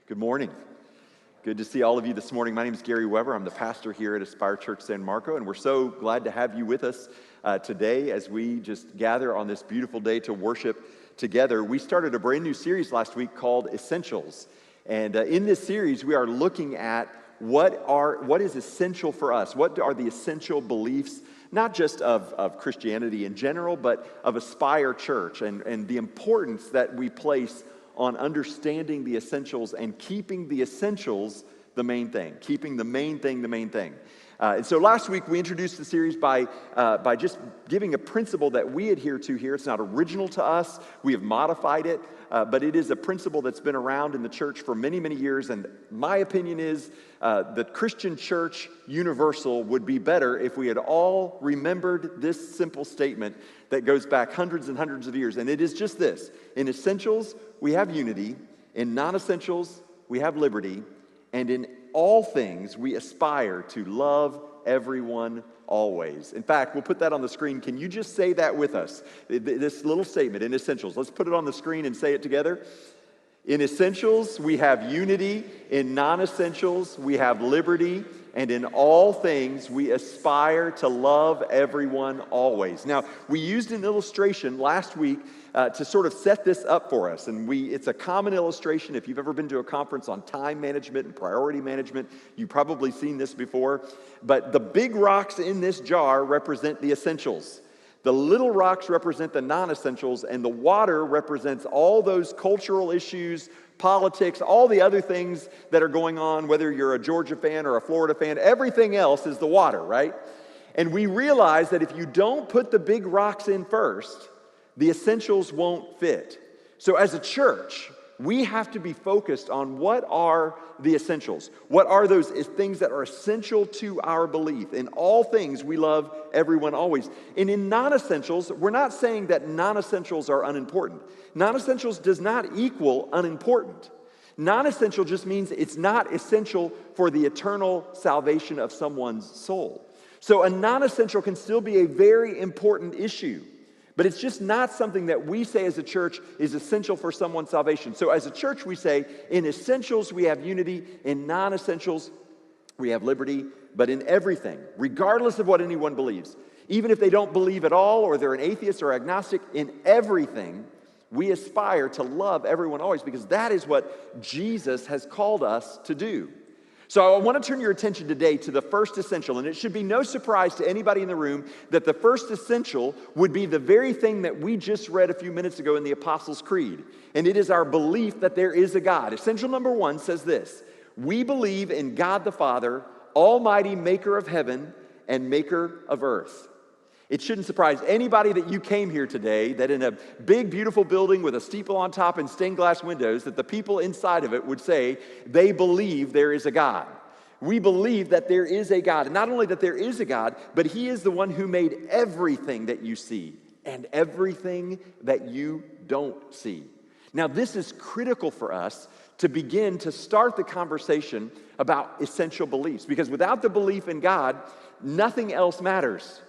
Good morning. Good to see all of you this morning. My name is Gary Weber. I'm the pastor here at Aspire Church San Marco, and we're so glad to have you with us today as we just gather on this beautiful day to worship together. We started a brand new series last week called Essentials, and in this series we are looking at what is essential for us. What are the essential beliefs, not just of Christianity in general, but of Aspire Church, and the importance that we place on understanding the essentials and keeping the essentials the main thing, keeping the main thing the main thing. And so last week we introduced the series by just giving a principle that we adhere to here. It's not original to us. We have modified it, but it is a principle that's been around in the church for many, many years. And my opinion is the Christian church universal would be better if we had all remembered this simple statement that goes back hundreds and hundreds of years. And it is just this: in essentials, we have unity. In non-essentials, we have liberty. And in all things, we aspire to love everyone always. In fact, we'll put that on the screen. Can you just say that with us? This little statement, in essentials. Let's put it on the screen and say it together. In essentials, we have unity. In non-essentials, we have liberty. And in all things, we aspire to love everyone always. Now, we used an illustration last week to sort of set this up for us. And it's a common illustration. If you've ever been to a conference on time management and priority management, you've probably seen this before. But the big rocks in this jar represent the essentials. The little rocks represent the non-essentials, and the water represents all those cultural issues, politics, all the other things that are going on, whether you're a Georgia fan or a Florida fan. Everything else is the water, right? And we realize that if you don't put the big rocks in first, the essentials won't fit. So as a church, we have to be focused on what are the essentials. What are those things that are essential to our belief? In all things, we love everyone always. And in non-essentials, we're not saying that non-essentials are unimportant. Non-essentials does not equal unimportant. Non-essential just means it's not essential for the eternal salvation of someone's soul. So a non-essential can still be a very important issue. But it's just not something that we say as a church is essential for someone's salvation. So as a church, we say, in essentials, we have unity. In non-essentials, we have liberty. But in everything, regardless of what anyone believes, even if they don't believe at all, or they're an atheist or agnostic, in everything, we aspire to love everyone always, because that is what Jesus has called us to do. So I want to turn your attention today to the first essential, and it should be no surprise to anybody in the room that the first essential would be the very thing that we just read a few minutes ago in the Apostles' Creed, and it is our belief that there is a God. Essential number one says this: we believe in God the Father, Almighty, maker of heaven and maker of earth. It shouldn't surprise anybody that you came here today that in a big, beautiful building with a steeple on top and stained glass windows, that the people inside of it would say they believe there is a God. We believe that there is a God. And not only that there is a God, but He is the one who made everything that you see and everything that you don't see. Now, this is critical for us to begin to start the conversation about essential beliefs, because without the belief in God, nothing else matters.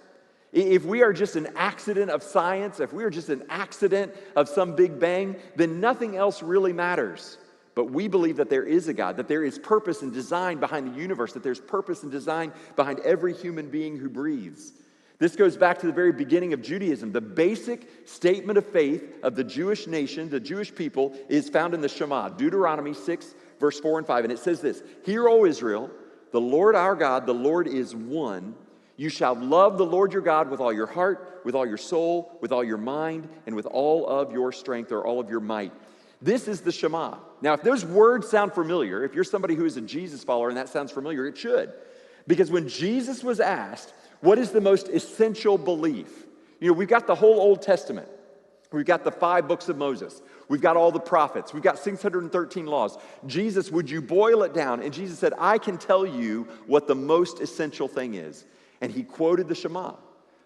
If we are just an accident of science, if we are just an accident of some big bang, then nothing else really matters. But we believe that there is a God, that there is purpose and design behind the universe, that there's purpose and design behind every human being who breathes. This goes back to the very beginning of Judaism. The basic statement of faith of the Jewish nation, the Jewish people, is found in the Shema, Deuteronomy 6, verse 4 and 5. And it says this: "Hear, O Israel, the Lord our God, the Lord is one. You shall love the Lord your God with all your heart, with all your soul, with all your mind, and with all of your strength," or all of your might. This is the Shema. Now, if those words sound familiar, if you're somebody who is a Jesus follower and that sounds familiar, it should. Because when Jesus was asked, what is the most essential belief? You know, we've got the whole Old Testament. We've got the 5 books of Moses. We've got all the prophets. We've got 613 laws. Jesus, would you boil it down? And Jesus said, I can tell you what the most essential thing is. And he quoted the Shema.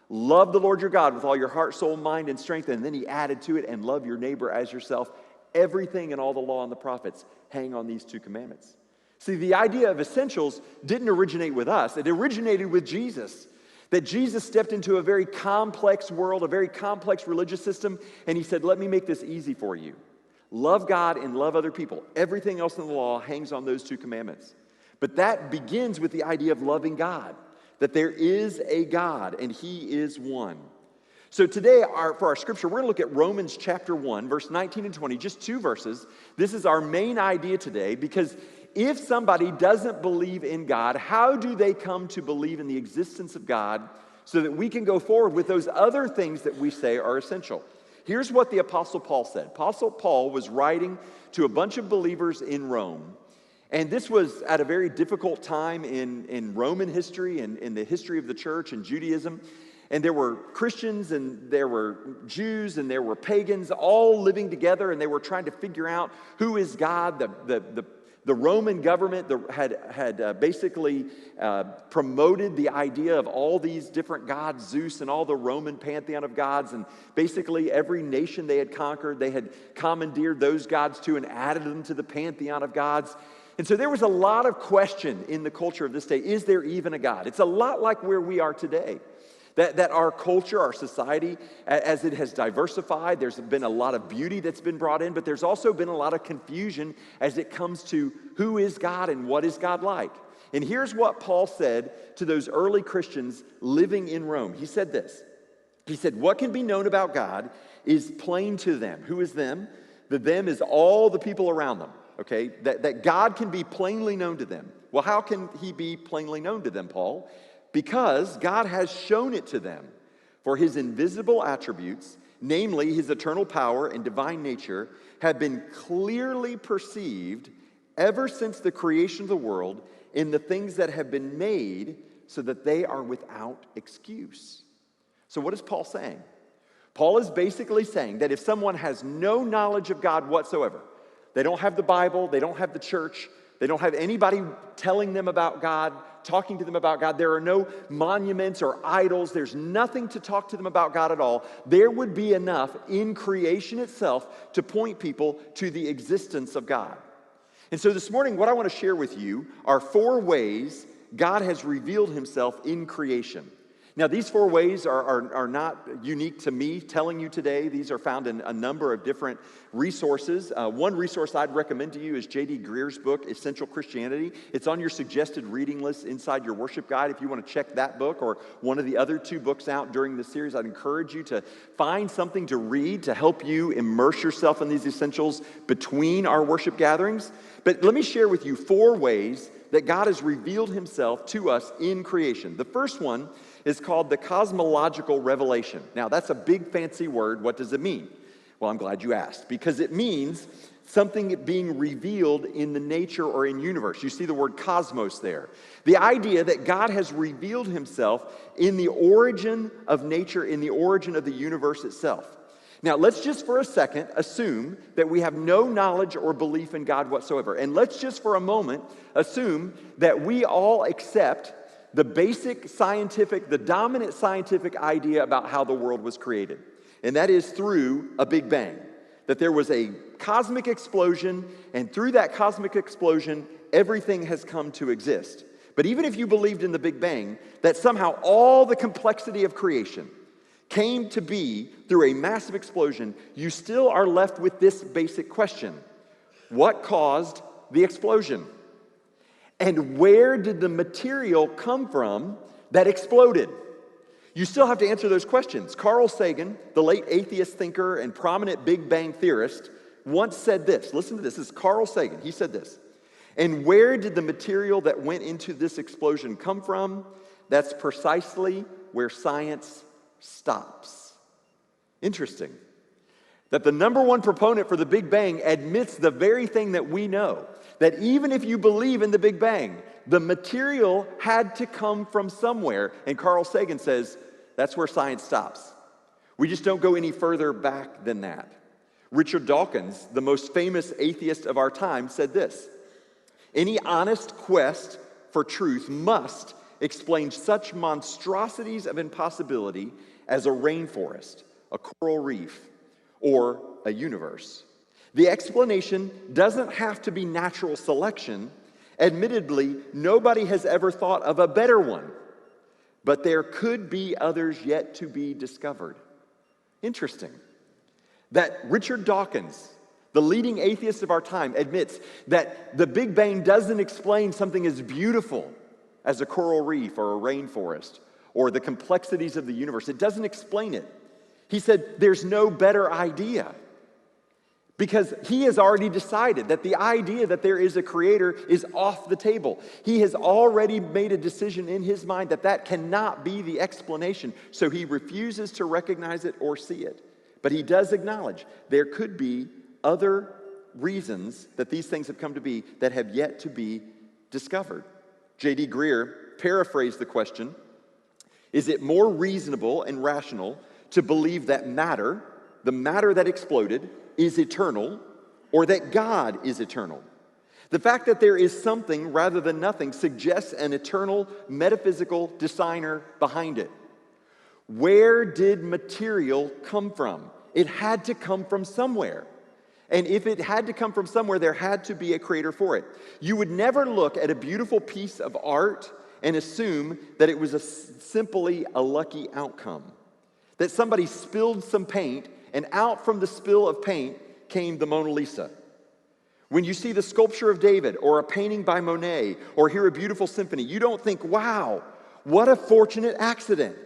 Love the Lord your God with all your heart, soul, mind, and strength. And then he added to it, and love your neighbor as yourself. Everything in all the law and the prophets hang on these 2 commandments. See, the idea of essentials didn't originate with us. It originated with Jesus. That Jesus stepped into a very complex world, a very complex religious system, and he said, let me make this easy for you. Love God and love other people. Everything else in the law hangs on those two commandments. But that begins with the idea of loving God, that there is a God and he is one. So today, for our scripture, we're going to look at Romans chapter 1, verse 19 and 20, just two verses. This is our main idea today, because if somebody doesn't believe in God, how do they come to believe in the existence of God so that we can go forward with those other things that we say are essential? Here's what the Apostle Paul said. Apostle Paul was writing to a bunch of believers in Rome, and this was at a very difficult time in Roman history and in the history of the church and Judaism. And there were Christians and there were Jews and there were pagans all living together, and they were trying to figure out who is God. The Roman government had basically promoted the idea of all these different gods, Zeus and all the Roman pantheon of gods, and basically every nation they had conquered, they had commandeered those gods to and added them to the pantheon of gods. And so there was a lot of question in the culture of this day. Is there even a God? It's a lot like where we are today. That our culture, our society, as it has diversified, there's been a lot of beauty that's been brought in, but there's also been a lot of confusion as it comes to who is God and what is God like. And here's what Paul said to those early Christians living in Rome. He said this. He said, what can be known about God is plain to them. Who is them? The them is all the people around them, okay? That God can be plainly known to them. Well, how can he be plainly known to them, Paul? Because God has shown it to them. For his invisible attributes, namely his eternal power and divine nature, have been clearly perceived ever since the creation of the world in the things that have been made, so that they are without excuse. So what is Paul saying? Paul is basically saying that if someone has no knowledge of God whatsoever, they don't have the Bible, they don't have the church, they don't have anybody telling them about God, talking to them about God. There are no monuments or idols. There's nothing to talk to them about God at all. There would be enough in creation itself to point people to the existence of God. And so this morning, what I want to share with you are 4 ways God has revealed himself in creation. Now, these 4 ways are not unique to me telling you today. These are found in a number of different resources. One resource I'd recommend to you is J.D. Greer's book, Essential Christianity. It's on your suggested reading list inside your worship guide. If you want to check that book or one of the other 2 books out during this series, I'd encourage you to find something to read to help you immerse yourself in these essentials between our worship gatherings. But let me share with you 4 ways that God has revealed himself to us in creation. The first one is called the cosmological revelation. Now, that's a big fancy word. What does it mean? Well, I'm glad you asked, because it means something being revealed in the nature or in universe. You see the word cosmos there. The idea that God has revealed himself in the origin of nature, in the origin of the universe itself. Now, let's just for a second assume that we have no knowledge or belief in God whatsoever. And let's just for a moment assume that we all accept the basic scientific, the dominant scientific idea about how the world was created. And that is through a Big Bang. That there was a cosmic explosion, and through that cosmic explosion, everything has come to exist. But even if you believed in the Big Bang, that somehow all the complexity of creation came to be through a massive explosion, you still are left with this basic question. What caused the explosion? And where did the material come from that exploded? You still have to answer those questions. Carl Sagan, the late atheist thinker and prominent Big Bang theorist, once said this. Listen to this. This is Carl Sagan. He said this. And where did the material that went into this explosion come from? That's precisely where science stops. Interesting. That the number one proponent for the Big Bang admits the very thing that we know. That even if you believe in the Big Bang, the material had to come from somewhere. And Carl Sagan says, that's where science stops. We just don't go any further back than that. Richard Dawkins, the most famous atheist of our time, said this. Any honest quest for truth must explain such monstrosities of impossibility as a rainforest, a coral reef, or a universe. The explanation doesn't have to be natural selection. Admittedly, nobody has ever thought of a better one, but there could be others yet to be discovered. Interesting that Richard Dawkins, The leading atheist of our time admits that the Big Bang doesn't explain something as beautiful as a coral reef or a rainforest or the complexities of the universe. It doesn't explain it. He said there's no better idea because he has already decided that the idea that there is a creator is off the table. He has already made a decision in his mind that that cannot be the explanation, so he refuses to recognize it or see it. But he does acknowledge there could be other reasons that these things have come to be that have yet to be discovered. J.D. Greer paraphrased the question, is it more reasonable and rational to believe that matter, the matter that exploded, is eternal, or that God is eternal? The fact that there is something rather than nothing suggests an eternal metaphysical designer behind it. Where did material come from? It had to come from somewhere. And if it had to come from somewhere, there had to be a creator for it. You would never look at a beautiful piece of art and assume that it was simply a lucky outcome. That somebody spilled some paint, and out from the spill of paint came the Mona Lisa. When you see the sculpture of David, or a painting by Monet, or hear a beautiful symphony, you don't think, wow, what a fortunate accident.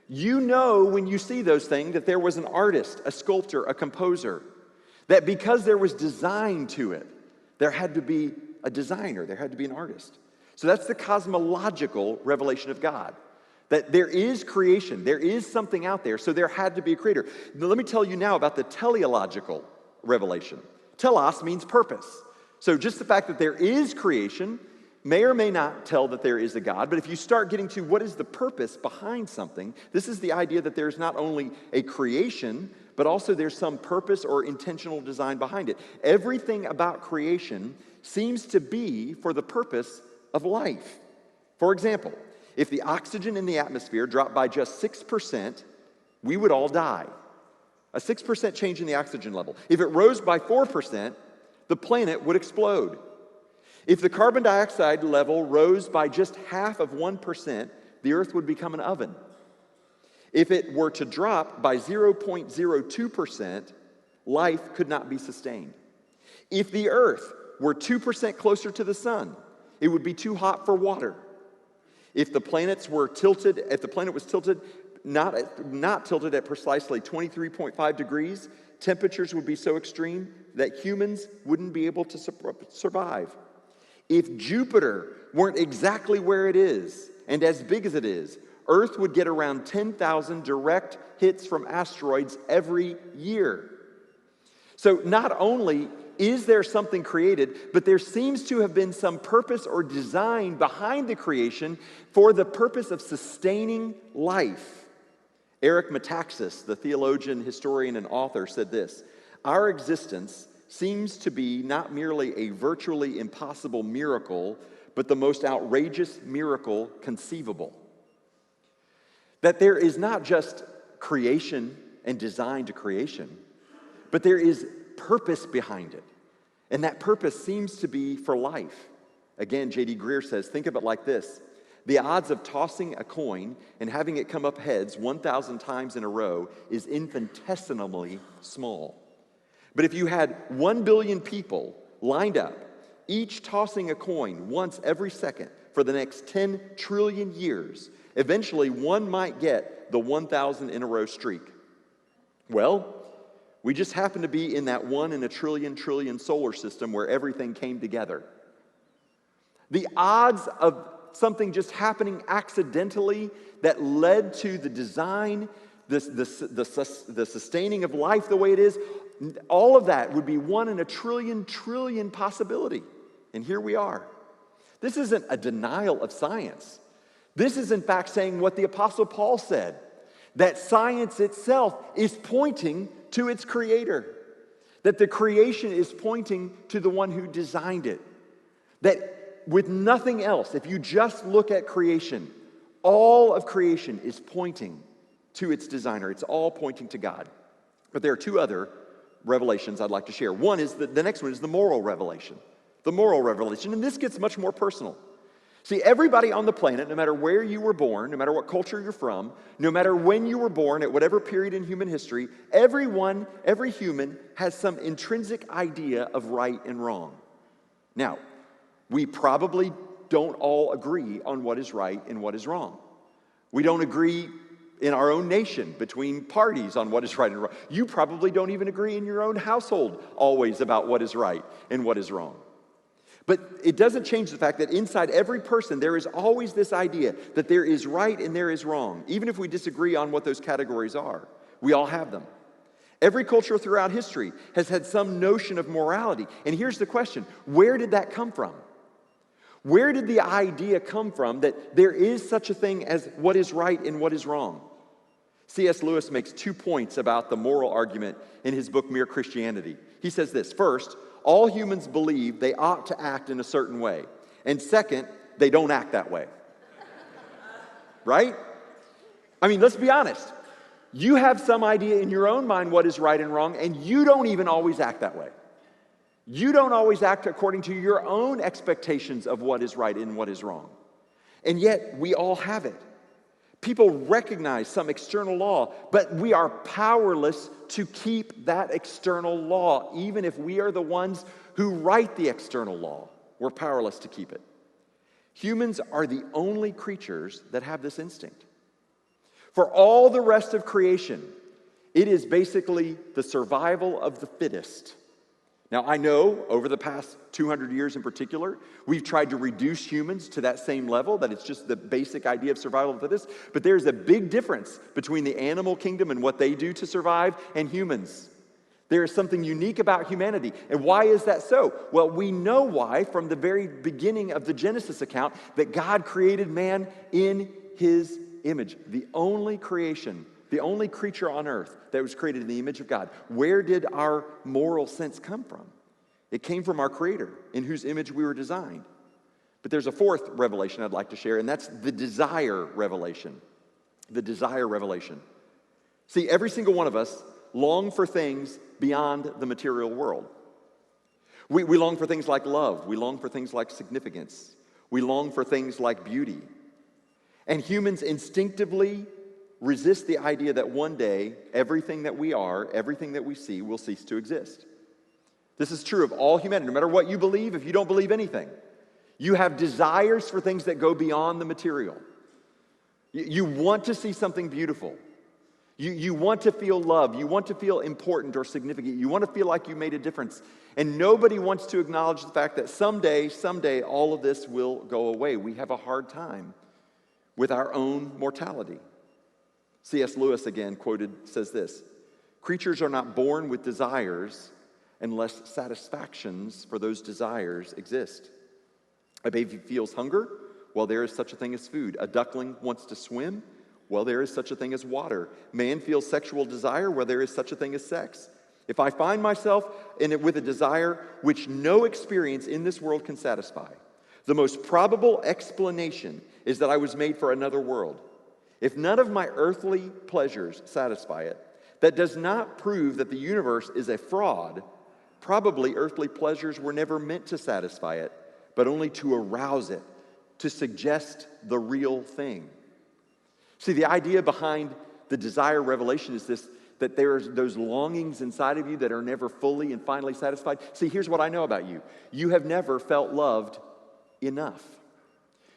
You know when you see those things that there was an artist, a sculptor, a composer, that because there was design to it, there had to be a designer, there had to be an artist. So that's the cosmological revelation of God. That there is creation, there is something out there, so there had to be a creator. Now, let me tell you now about the teleological revelation. Telos means purpose. So just the fact that there is creation may or may not tell that there is a God, but if you start getting to what is the purpose behind something, this is the idea that there's not only a creation, but also there's some purpose or intentional design behind it. Everything about creation seems to be for the purpose of life. For example, if the oxygen in the atmosphere dropped by just 6%, we would all die. A 6% change in the oxygen level. If it rose by 4%, the planet would explode. If the carbon dioxide level rose by just half of 1%, the earth would become an oven. If it were to drop by 0.02%, life could not be sustained. If the earth were 2% closer to the sun, it would be too hot for water. If the planet was tilted, not tilted at precisely 23.5 degrees, temperatures would be so extreme that humans wouldn't be able to survive. If Jupiter weren't exactly where it is and as big as it is, Earth would get around 10,000 direct hits from asteroids every year. So not only is there something created, but there seems to have been some purpose or design behind the creation for the purpose of sustaining life. Eric Metaxas, the theologian, historian, and author, said this: our existence seems to be not merely a virtually impossible miracle, but the most outrageous miracle conceivable. That there is not just creation and design to creation, but there is purpose behind it. And that purpose seems to be for life. Again, J.D. Greer says, think of it like this. The odds of tossing a coin and having it come up heads 1,000 times in a row is infinitesimally small. But if you had 1 billion people lined up, each tossing a coin once every second for the next 10 trillion years, eventually one might get the 1,000 in a row streak. Well, we just happen to be in that 1 in a trillion solar system where everything came together. The odds of something just happening accidentally that led to the design, the sustaining of life the way it is, all of that would be 1 in a trillion possibility. And here we are. This isn't a denial of science. This is in fact saying what the Apostle Paul said, that science itself is pointing to its creator, that the creation is pointing to the one who designed it, that with nothing else, if you just look at creation, all of creation is pointing to its designer. It's all pointing to God. But there are two other revelations I'd like to share. One is the next one is the moral revelation. The moral revelation, and this gets much more personal. See, everybody on the planet, no matter where you were born, no matter what culture you're from, no matter when you were born, at whatever period in human history, every human has some intrinsic idea of right and wrong. Now, we probably don't all agree on what is right and what is wrong. We don't agree in our own nation between parties on what is right and wrong. You probably don't even agree in your own household always about what is right and what is wrong. But it doesn't change the fact that inside every person there is always this idea that there is right and there is wrong, even if we disagree on what those categories are. We all have them. Every culture throughout history has had some notion of morality. And here's the question: where did that come from? Where did the idea come from that there is such a thing as what is right and what is wrong? C.S. Lewis makes 2 points about the moral argument in his book, Mere Christianity. He says this: first, all humans believe they ought to act in a certain way. And second, they don't act that way. Right? I mean, let's be honest. You have some idea in your own mind what is right and wrong, and you don't even always act that way. You don't always act according to your own expectations of what is right and what is wrong. And yet, we all have it. People recognize some external law, but we are powerless to keep that external law. Even if we are the ones who write the external law, we're powerless to keep it. Humans are the only creatures that have this instinct. For all the rest of creation, it is basically the survival of the fittest. Now, I know over the past 200 years in particular, we've tried to reduce humans to that same level, that it's just the basic idea of survival of the fittest. But there's a big difference between the animal kingdom and what they do to survive and humans. There is something unique about humanity. And why is that so? Well, we know why from the very beginning of the Genesis account, that God created man in his image. The only creation, the only creature on earth that was created in the image of God. Where did our moral sense come from? It came from our Creator, in whose image we were designed. But there's a fourth revelation I'd like to share, and that's the desire revelation. The desire revelation. See, every single one of us long for things beyond the material world. We long for things like love. We long for things like significance. We long for things like beauty. And humans instinctively resist the idea that one day, everything that we are, everything that we see, will cease to exist. This is true of all humanity. No matter what you believe, if you don't believe anything, you have desires for things that go beyond the material. You want to see something beautiful. You want to feel love. You want to feel important or significant. You want to feel like you made a difference. And nobody wants to acknowledge the fact that someday, all of this will go away. We have a hard time with our own mortality. C.S. Lewis, again quoted, says this: creatures are not born with desires unless satisfactions for those desires exist. A baby feels hunger. Well, there is such a thing as food. A duckling wants to swim. Well, there is such a thing as water. Man feels sexual desire. Well, there is such a thing as sex. If I find myself in it with a desire which no experience in this world can satisfy, the most probable explanation is that I was made for another world. If none of my earthly pleasures satisfy it, that does not prove that the universe is a fraud. Probably earthly pleasures were never meant to satisfy it, but only to arouse it, to suggest the real thing. See, the idea behind the desire revelation is this, that there's those longings inside of you that are never fully and finally satisfied. See, here's what I know about you. You have never felt loved enough.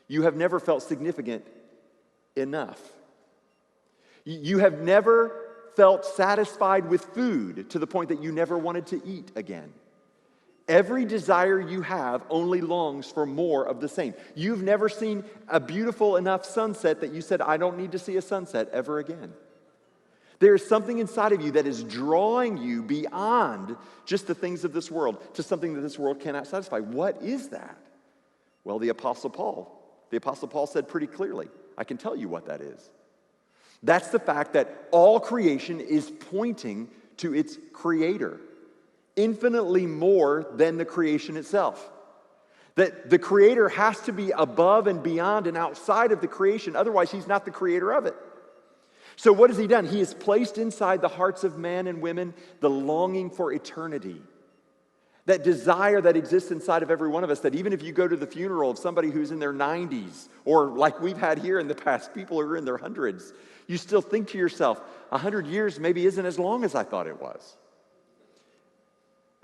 You have never felt significant enough. You have never felt satisfied with food to the point that you never wanted to eat again. Every desire you have only longs for more of the same. You've never seen a beautiful enough sunset that you said, I don't need to see a sunset ever again. There is something inside of you that is drawing you beyond just the things of this world to something that this world cannot satisfy. What is that? Well, the Apostle Paul said pretty clearly, I can tell you what that is. That's the fact that all creation is pointing to its Creator, infinitely more than the creation itself. That the Creator has to be above and beyond and outside of the creation, otherwise He's not the creator of it. So what has He done? He has placed inside the hearts of men and women the longing for eternity. That desire that exists inside of every one of us, that even if you go to the funeral of somebody who's in their 90s, or like we've had here in the past, people who are in their hundreds, you still think to yourself, 100 years maybe isn't as long as I thought it was.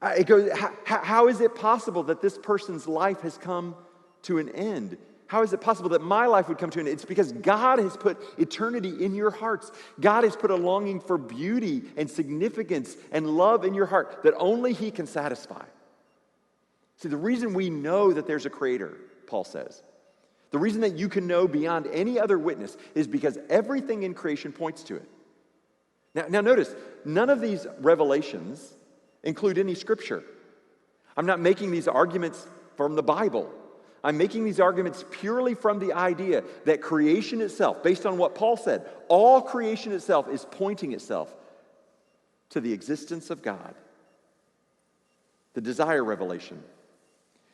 It goes, how is it possible that this person's life has come to an end? How is it possible that my life would come to an end? It's because God has put eternity in your hearts. God has put a longing for beauty and significance and love in your heart that only He can satisfy. See, the reason we know that there's a creator, Paul says, the reason that you can know beyond any other witness is because everything in creation points to it. Now notice, none of these revelations include any scripture. I'm not making these arguments from the Bible. I'm making these arguments purely from the idea that creation itself, based on what Paul said, all creation itself is pointing itself to the existence of God. The desire revelation.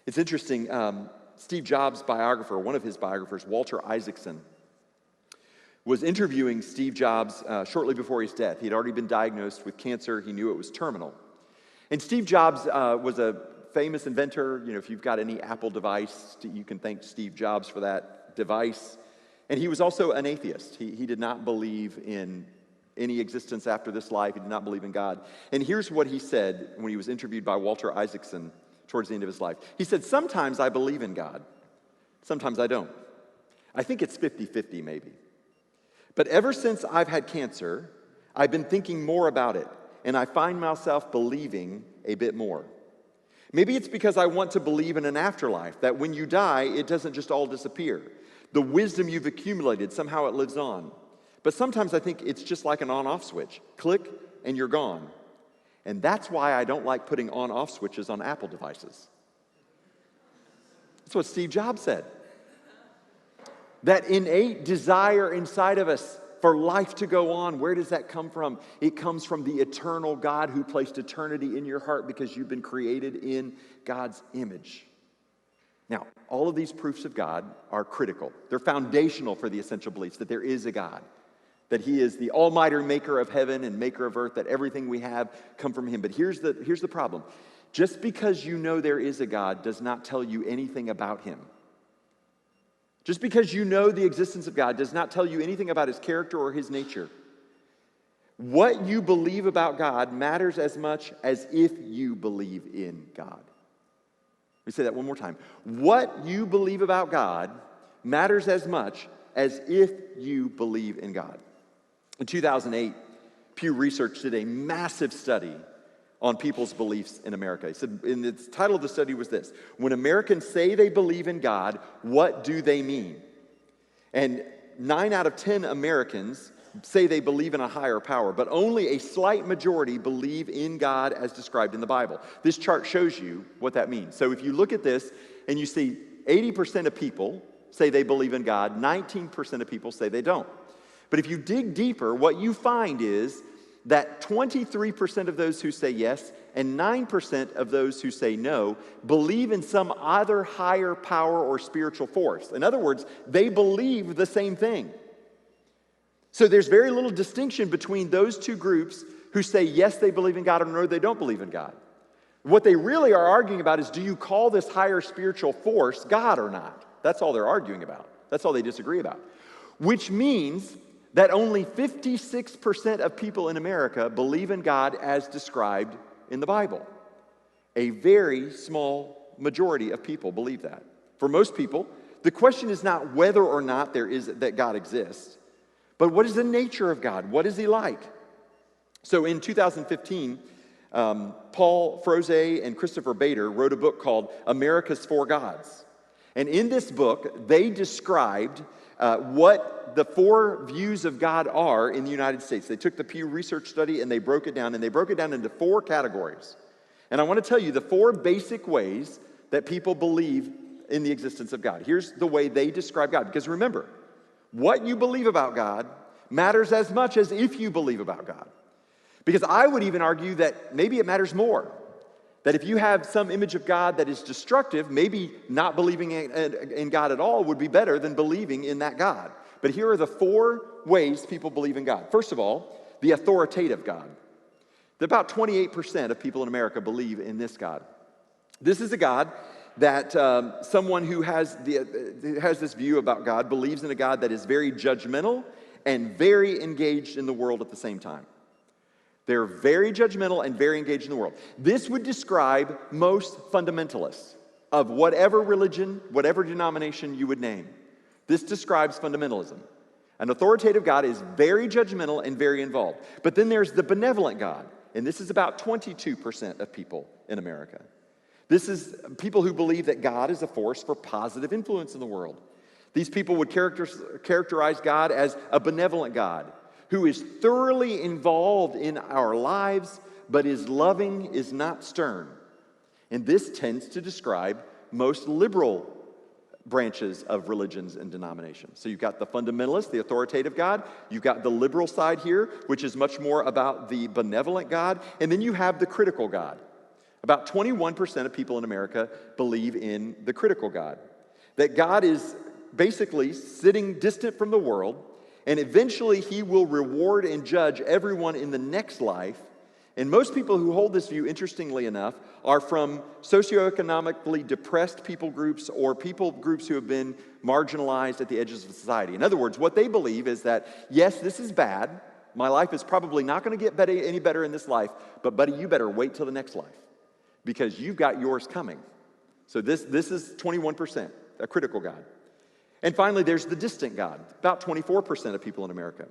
It's interesting, Steve Jobs' biographer, one of his biographers, Walter Isaacson, was interviewing Steve Jobs shortly before his death. He'd already been diagnosed with cancer. He knew it was terminal. And Steve Jobs was a famous inventor. You know, if you've got any Apple device, you can thank Steve Jobs for that device. And he was also an atheist. He did not believe in any existence after this life. He did not believe in God. And here's what he said when he was interviewed by Walter Isaacson towards the end of his life. He said, "Sometimes I believe in God. Sometimes I don't. I think it's 50-50 maybe. But ever since I've had cancer, I've been thinking more about it, and I find myself believing a bit more. Maybe it's because I want to believe in an afterlife, that when you die, it doesn't just all disappear. The wisdom you've accumulated, somehow it lives on. But sometimes I think it's just like an on-off switch. Click, and you're gone. And that's why I don't like putting on-off switches on Apple devices." That's what Steve Jobs said. That innate desire inside of us for life to go on, where does that come from? It comes from the eternal God who placed eternity in your heart because you've been created in God's image. Now, all of these proofs of God are critical. They're foundational for the essential beliefs that there is a God, that He is the almighty maker of heaven and maker of earth, that everything we have come from Him. But here's the problem. Just because you know there is a God does not tell you anything about Him. Just because you know the existence of God does not tell you anything about His character or His nature. What you believe about God matters as much as if you believe in God. Let me say that one more time. What you believe about God matters as much as if you believe in God. In 2008, Pew Research did a massive study on people's beliefs in America. He said, and the title of the study was this: "When Americans say they believe in God, what do they mean?" And 9 out of 10 Americans say they believe in a higher power, but only a slight majority believe in God as described in the Bible. This chart shows you what that means. So if you look at this and you see 80% of people say they believe in God, 19% of people say they don't. But if you dig deeper, what you find is that 23% of those who say yes and 9% of those who say no believe in some other higher power or spiritual force. In other words, they believe the same thing. So there's very little distinction between those two groups who say yes, they believe in God, or no, they don't believe in God. What they really are arguing about is, do you call this higher spiritual force God or not? That's all they're arguing about. That's all they disagree about. Which means that only 56% of people in America believe in God as described in the Bible. A very small majority of people believe that. For most people, the question is not whether or not that God exists, but what is the nature of God? What is He like? So in 2015, Paul Froze and Christopher Bader wrote a book called America's Four Gods. And in this book, they described what the four views of God are in the United States. They took the Pew Research study and they broke it down into four categories. And I want to tell you the four basic ways that people believe in the existence of God. Here's the way they describe God. Because remember, what you believe about God matters as much as if you believe about God. Because I would even argue that maybe it matters more. That if you have some image of God that is destructive, maybe not believing in God at all would be better than believing in that God. But here are the four ways people believe in God. First of all, the authoritative God. About 28% of people in America believe in this God. This is a God that someone who has this view about God believes in a God that is very judgmental and very engaged in the world at the same time. They're very judgmental and very engaged in the world. This would describe most fundamentalists of whatever religion, whatever denomination you would name. This describes fundamentalism. An authoritative God is very judgmental and very involved. But then there's the benevolent God, and this is about 22% of people in America. This is people who believe that God is a force for positive influence in the world. These people would characterize God as a benevolent God who is thoroughly involved in our lives, but is loving, is not stern. And this tends to describe most liberal branches of religions and denominations. So you've got the fundamentalist, the authoritative God. You've got the liberal side here, which is much more about the benevolent God. And then you have the critical God. About 21% of people in America believe in the critical God. That God is basically sitting distant from the world, and eventually he will reward and judge everyone in the next life. And most people who hold this view, interestingly enough, are from socioeconomically depressed people groups or people groups who have been marginalized at the edges of society. In other words, what they believe is that, yes, this is bad. My life is probably not going to get any better in this life, but buddy, you better wait till the next life because you've got yours coming. So this is 21%, a critical God. And finally, there's the distant God, about 24% of people in America.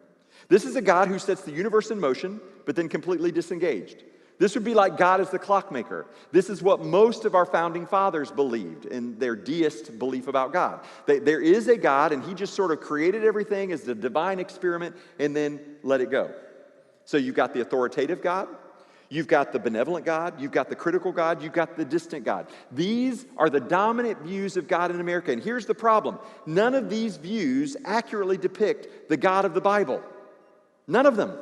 This is a God who sets the universe in motion, but then completely disengaged. This would be like God as the clockmaker. This is what most of our founding fathers believed in their deist belief about God. There is a God, and he just sort of created everything as the divine experiment and then let it go. So you've got the authoritative God, you've got the benevolent God, you've got the critical God, you've got the distant God. These are the dominant views of God in America. And here's the problem. None of these views accurately depict the God of the Bible. None of them.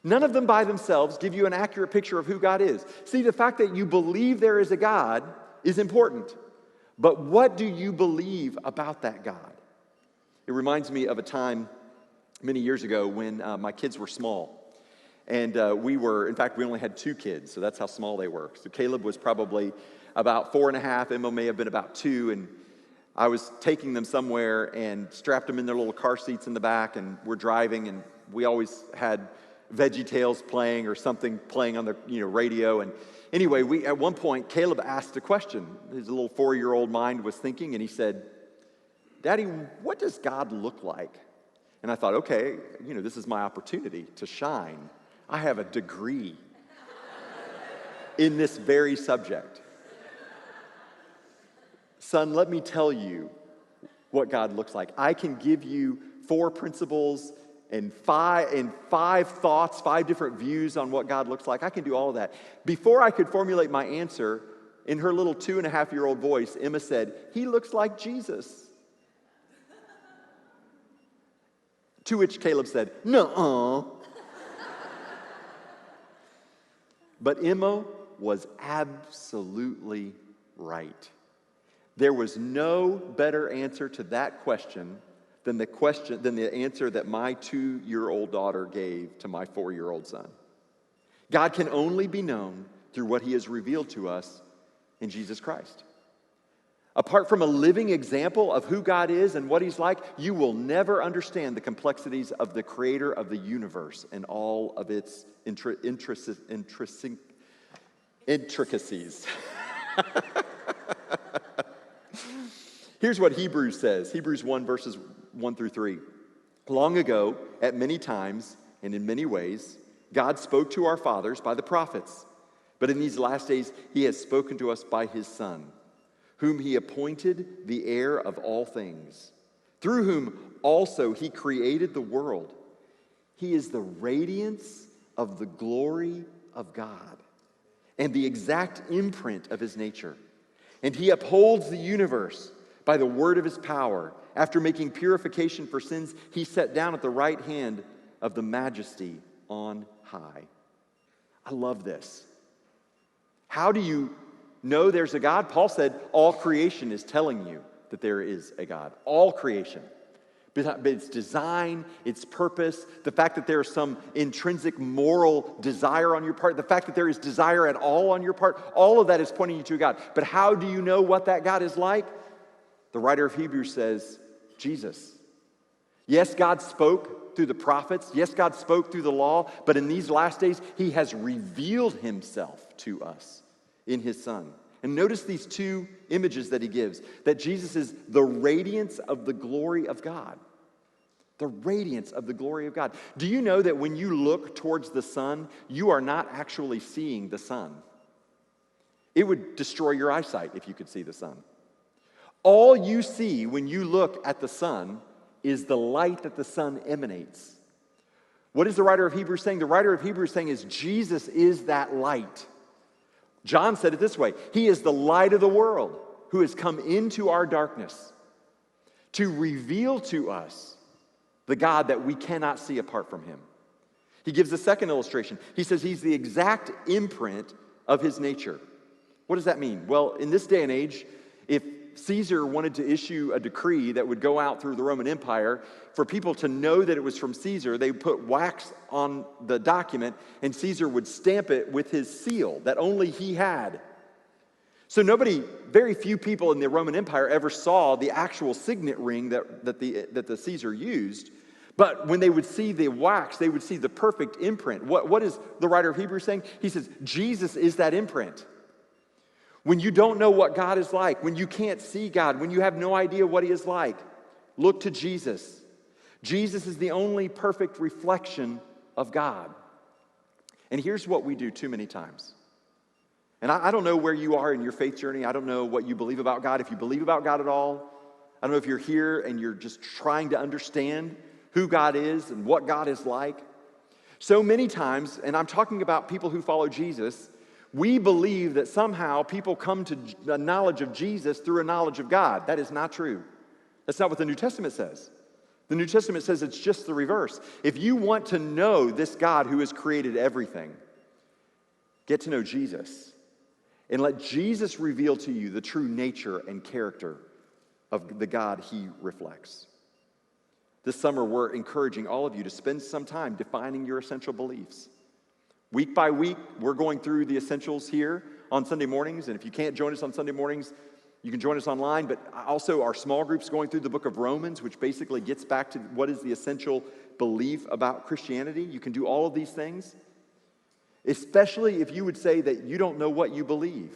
None of them by themselves give you an accurate picture of who God is. See, the fact that you believe there is a God is important. But what do you believe about that God? It reminds me of a time many years ago when my kids were small. And we only had 2 kids, so that's how small they were. So Caleb was probably about 4.5, Emma may have been about 2, and I was taking them somewhere and strapped them in their little car seats in the back, and we're driving, and we always had VeggieTales playing or something playing on the radio. And anyway, at one point, Caleb asked a question. His little 4-year-old mind was thinking, and he said, "Daddy, what does God look like?" And I thought, okay, this is my opportunity to shine. I have a degree in this very subject. Son, let me tell you what God looks like. I can give you 4 principles and 5 thoughts, 5 different views on what God looks like. I can do all of that. Before I could formulate my answer, in her little 2.5-year-old voice, Emma said, "He looks like Jesus." To which Caleb said, "Nuh-uh." But Emma was absolutely right. There was no better answer to that question than the answer that my 2-year-old daughter gave to my 4-year-old son. God can only be known through what he has revealed to us in Jesus Christ. Apart from a living example of who God is and what he's like, you will never understand the complexities of the creator of the universe and all of its intricacies. Here's what Hebrews says. Hebrews 1, verses 1 through 3. Long ago, at many times and in many ways, God spoke to our fathers by the prophets. But in these last days, he has spoken to us by his Son, whom he appointed the heir of all things, through whom also he created the world. He is the radiance of the glory of God and the exact imprint of his nature. And he upholds the universe by the word of his power. After making purification for sins, he sat down at the right hand of the majesty on high. I love this. How do you know there's a God? Paul said all creation is telling you that there is a God. All creation. But its design, its purpose, the fact that there is some intrinsic moral desire on your part, the fact that there is desire at all on your part, all of that is pointing you to God. But how do you know what that God is like? The writer of Hebrews says, Jesus. Yes, God spoke through the prophets. Yes, God spoke through the law. But in these last days, he has revealed himself to us in his Son. And notice these two images that he gives, that Jesus is the radiance of the glory of God. The radiance of the glory of God. Do you know that when you look towards the sun, you are not actually seeing the sun? It would destroy your eyesight if you could see the sun. All you see when you look at the sun is the light that the sun emanates. What is the writer of Hebrews saying? The writer of Hebrews saying is Jesus is that light. John said it this way, he is the light of the world who has come into our darkness to reveal to us the God that we cannot see apart from him. He gives a second illustration. He says he's the exact imprint of his nature. What does that mean? Well, in this day and age, if Caesar wanted to issue a decree that would go out through the Roman Empire, for people to know that it was from Caesar, they put wax on the document, and Caesar would stamp it with his seal that only he had. So very few people in the Roman Empire ever saw the actual signet ring that the Caesar used. But when they would see the wax, they would see the perfect imprint. What is the writer of Hebrews saying? He says, Jesus is that imprint. When you don't know what God is like, when you can't see God, when you have no idea what he is like, look to Jesus. Jesus is the only perfect reflection of God. And here's what we do too many times. And I don't know where you are in your faith journey. I don't know what you believe about God, if you believe about God at all. I don't know if you're here and you're just trying to understand who God is and what God is like. So many times, and I'm talking about people who follow Jesus, we believe that somehow people come to a knowledge of Jesus through a knowledge of God. That is not true. That's not what the New Testament says. The New Testament says it's just the reverse. If you want to know this God who has created everything, get to know Jesus. And let Jesus reveal to you the true nature and character of the God he reflects. This summer, we're encouraging all of you to spend some time defining your essential beliefs. Week by week, we're going through the essentials here on Sunday mornings. And if you can't join us on Sunday mornings, you can join us online. But also our small group's going through the book of Romans, which basically gets back to what is the essential belief about Christianity. You can do all of these things, especially if you would say that you don't know what you believe,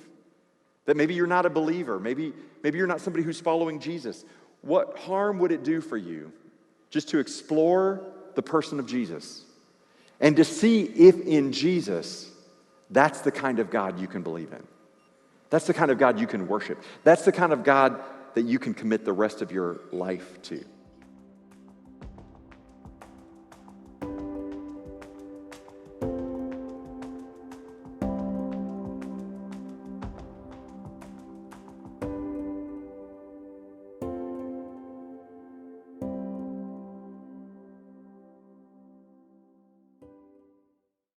that maybe you're not a believer, maybe you're not somebody who's following Jesus. What harm would it do for you just to explore the person of Jesus and to see if in Jesus, that's the kind of God you can believe in. That's the kind of God you can worship. That's the kind of God that you can commit the rest of your life to.